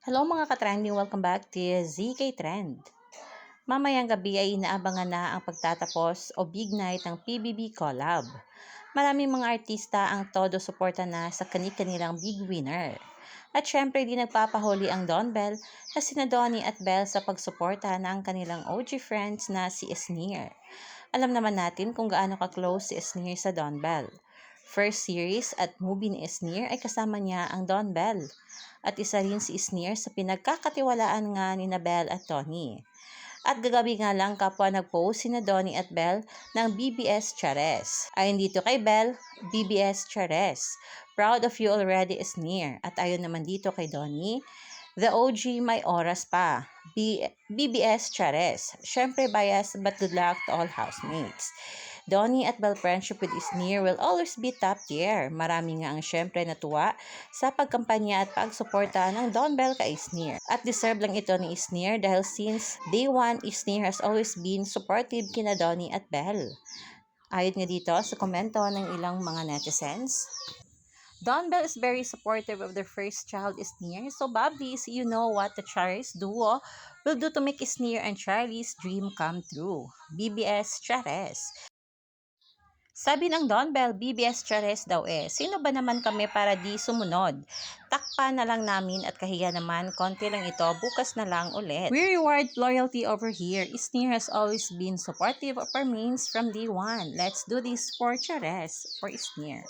Hello mga ka-trending, welcome back to ZK Trend. Mamayang gabi ay inaabangan na ang pagtatapos o big night ng PBB Collab. Maraming mga artista ang todo suporta na sa kani-kanilang big winner. At syempre di nagpapahuli ang Don Bell na sina Donnie at Belle sa pagsuporta ng kanilang OG friends na si Esneer. Alam naman natin kung gaano ka-close si Esneer sa Don Bell. First series at movie ni Esneer ay kasama niya ang Don Bell. At isa rin si Esneer sa pinagkakatiwalaan nga ni Belle at Tony. At gagabi nga lang kapwa nag-post sina Donnie at Belle ng BBS Chares. Ayon dito kay Belle, BBS Chares. Proud of you already Esneer. At ayon naman dito kay Donnie, the OG may oras pa. BBS Chares. Syempre bias but good luck to all housemates. Donnie at Belle friendship with Esneer will always be top tier. Marami nga ang syempre natuwa sa pagkampanya at pagsuporta ng Don Bell kay Esneer. At deserve lang ito ni Esneer dahil since day one, Esneer has always been supportive kina Donnie at Belle. Ayon nga dito sa komento ng ilang mga netizens, Don Bell is very supportive of their first child, Esneer. So, Bablis, you know what the Charis duo will do to make Esneer and Charlie's dream come true. BBS Charis. Sabi ng Don Bell, BBS Chares daw sino ba naman kami para di sumunod? Takpa na lang namin at kahiya naman, konti lang ito, bukas na lang ulit. We reward loyalty over here. Esneer has always been supportive of our mains from day one. Let's do this for Chares, for Esneer.